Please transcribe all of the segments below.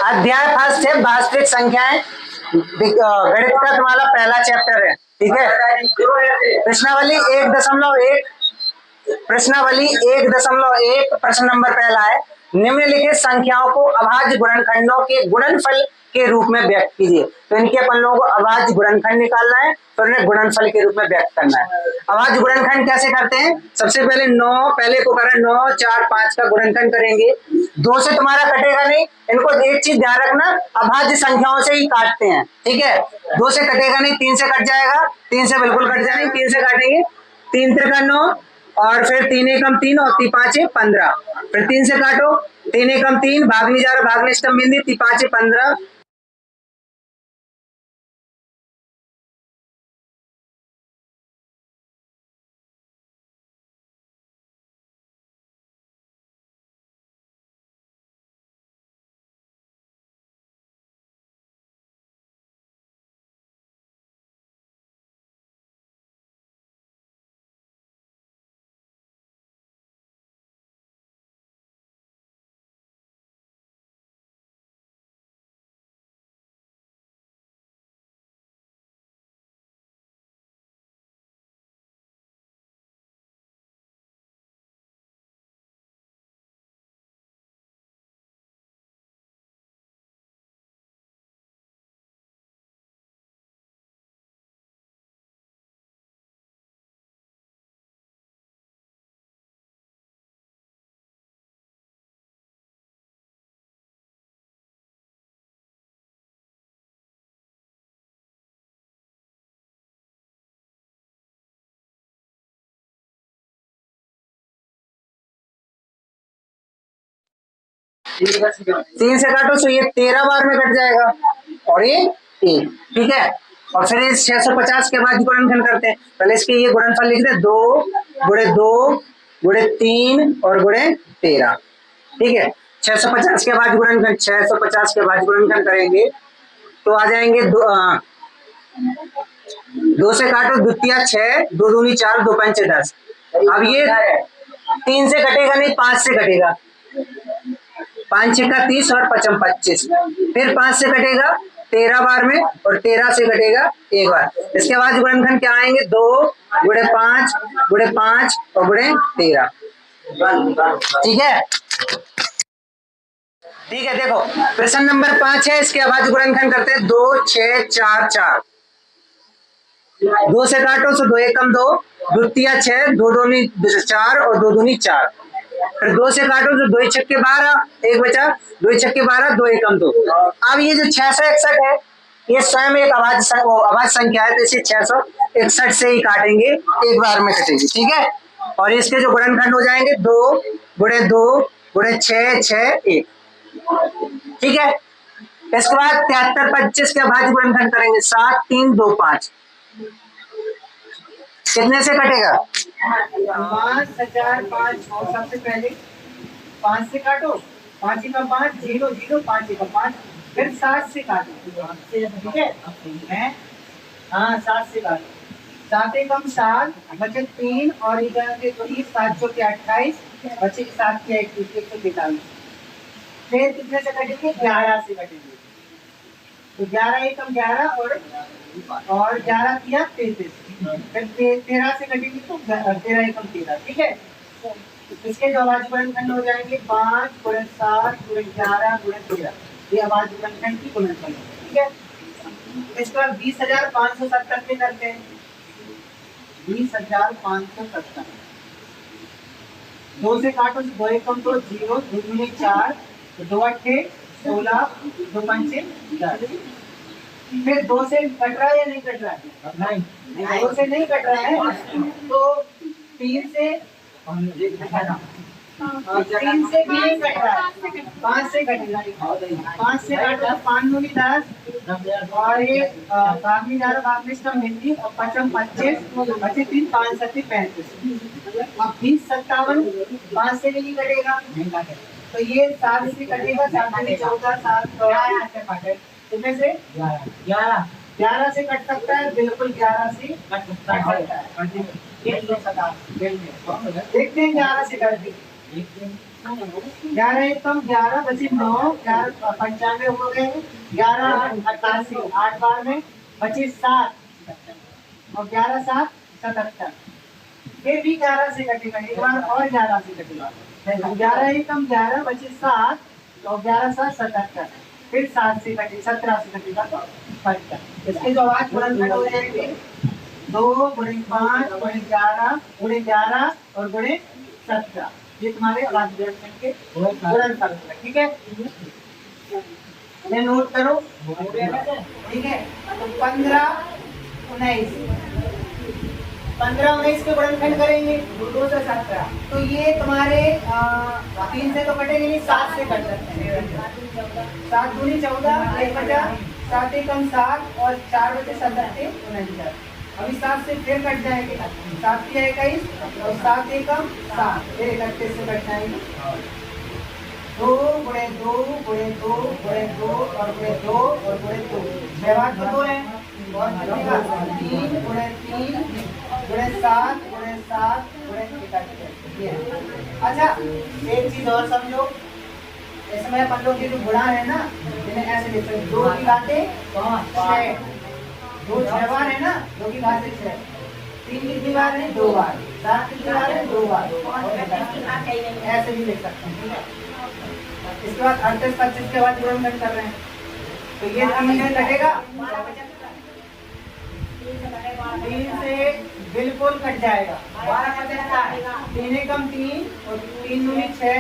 अध्याय फर्स्ट है वास्तविक संख्याएं, गणित का तुम्हारा पहला चैप्टर है, ठीक है। प्रश्नावली 1.1, प्रश्नावली 1.1 प्रश्न नंबर पहला है, निम्नलिखित संख्याओं को अभाज्य गुणनखंडों के गुणनफल के रूप में व्यक्त कीजिए। तो इनके अपन लोगों को अभाज्य गुणनखंड निकालना है, तो इन्हें गुणनफल के रूप में व्यक्त करना है। अभाज्य गुणनखंड कैसे करते हैं? सबसे पहले 9, पहले को करें 9, 4, 5 का गुणनखंड करेंगे। 2 से तुम्हारा कटेगा नहीं, इनको एक चीज ध्यान रखना, अभाज्य संख्याओं से ही काटते हैं, ठीक है। 2 से कटेगा नहीं, 3 से कट जाएगा, 3 से बिल्कुल कट जाएगा, 3 से काटेंगे, 3 त्रिका 9, और फिर 3 एकम 3 और 3 5 15, फिर 3 से काटो, 3 एकम 3, भाग नहीं जा रहा, भाग निष्ठम बिंदी, 3 5 15, तीन से काटो तो ये 13 बार में कट जाएगा, और ये 1, ठीक है। और फिर इस 650 के बाद गुणनफल करते हैं, पहले इसके ये गुणनफल लिखते हैं, 2 गुणे 2 गुणे 3 और गुणे 13, ठीक है। 650 के बाद गुणनखंड, 650 के बाद गुणनखंड करेंगे तो आ जाएंगे 2 से काटो, द्वितीय 6, 2 दूनी 4, 2 पंचे 10। अब ये 3 से कटेगा नहीं, 5 से कटेगा, 5 छक्का 30 और 5 25, फिर 5 से कटेगा 13 बार में, और 13 से कटेगा 1 बार। इसके बाद गुणनखंड क्या आएंगे, 2 गुणे 5 गुणे 5 और गुणे 13, ठीक है। ठीक है, देखो प्रश्न नंबर 5 है, इसके अभाज्य गुणनखंड करते हैं, 2 6 4 4, 2 से काटो तो 2 एकम 2, द्वितीय 6, 2 दूनी 4 और 2 दूनी 4, फिर 2 से काटो तो 2 छक्के 12, 1 बचा, 2 छक्के 12, 2 एकम 2। अब ये जो 661 है, ये स्वयं एक अभाज्य संख्या है, तो इसे 661 से ही काटेंगे, एक बार में कटेगी, ठीक है। और इसके जो गुणनखंड हो जाएंगे, 2 गुणे 2 गुणे 6 6 1, ठीक है। इसके बाद 73 25 के अभाज्य गुणनखंड करेंगे, 7 3 2 5, कितने से कटेगा, 5005। सबसे पहले 5 से काटो, 5 का 5 0 0, 5 का 5, फिर 7 से काटो, ठीक है। हाँ 7 से काटो, 7 एकम 7, बचे 3 और इधर के 7 के 28, बचे 7 के 143, फिर कितने से कटेंगे, 11 से कटेंगे। तो 11 एकम 11 और 11 किया 33, फिर 13 से कटेंगे तो 13 एकम 13, ठीक है। इसके जो अभाज्य गुणनखंड हो जाएंगे, 5 गुणे 7 गुणे 11 गुणे 13, ये अभाज्य गुणनखंड की गुणनफल है, ठीक है। इसके बाद 20,570 के करते हैं, 20,570, 2 से काटो तो 2 एकम 2 0, 2 दूनी 4, 2 अट्ठे 16, 2 पंचे 10, फिर 2 से कट रहा है या नहीं कट रहा है, नहीं 2 से नहीं कट रहा है, तो 3 से 3 से भी नहीं कट रहा है, 5 से कटेगा, 5 से काटो तो 5 दूनी 10, और ये भाग नहीं जा रहा, भाग निष्ठम हिंदी, और 5 25, बचे 3 5 7 35, अब 20 57, 5 से भी नहीं कटेगा, तो ये 7 से कटेगा, 7 से 14, 7 कितने से 11 से कट सकता है, बिल्कुल 11 से कट सकता है, देखते हैं 11 से कट 11 एकम 11 बचे 9, 11 95 हो गए, 11 88, 8 बार में बचे 7 और 11 7 77। फिर भी 11 से कटेगा, एक बार और 11 से कटेगा। 11 एकम 11 बचे 7 तो 11 7 77, फिर 7 से कटे 17 से कटेगा तो 75। इसके जो आवाज गुणनखंड हो जाएंगे 2 गुणे 5 गुणे 11 गुणे 11 और गुणे 17, ये तुम्हारे आवाज गुणनखंड के गुणनफल है। ठीक है, मैं नोट करो। ठीक है, तो 15 19 के गुणनखंड करेंगे 2 से 17, तो ये तुम्हारे 3 से तो कटेंगे नहीं, 7 से कट सकते हैं। 7 दूनी 14, 1 बचा, 7 एकम 7 और 4 बचे 17 49। अभी 7 से फिर कट जाएंगे, 7 की 21 और 7 एकम 7, फिर 31 से कट जाएंगे। 2 गुणे 2 गुणे 2 गुणे 2 और गुणे 2 और गुणे 2, व्यवहार तो 2 है और कितने का 3 गुणे 3 गुणे 7 गुणे 7 गुणे 31। अच्छा, एक चीज और समझो, इसमें अपन लोग ये जो गुणा है ना, इन्हें ऐसे लिखते हैं 2 की घाते 6, 2 6 बार है ना, 2 की घाते 6, 3 कितनी बार है 2 बार, 7 कितनी बार है 2 बार, ऐसे भी लिख सकते हैं। ठीक है, इसके बाद 38 25 के बाद गुणनखंड कर रहे हैं, तो ये 3 से कटेगा, 3 से बिल्कुल कट जाएगा, 3 एकम 3 और 3 दूनी 6,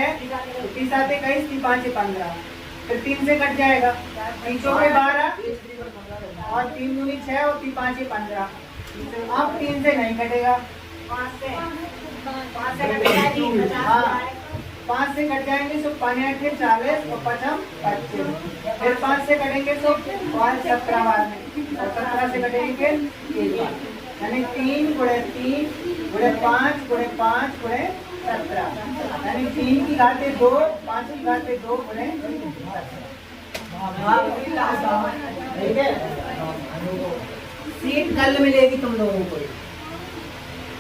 3 7 21, 3 5 15, फिर 3 से कट जाएगा, 3 चौके 12 और 3 दूनी 6 और 3 5 15। अब 3 से नहीं कटेगा, 5 से कट जाएंगे तो 5 8 40 और 5 25, फिर 5 से कटेंगे तो 5 17 बार में और 17 से कटेंगे एक बार, यानी 3 गुणे 3 गुणे 5 गुणे 5 गुणे 17, यानी 3 की घाते 2 5 की घाते 2 गुणे 17। ठीक है, सीट कल मिलेगी तुम लोगों को।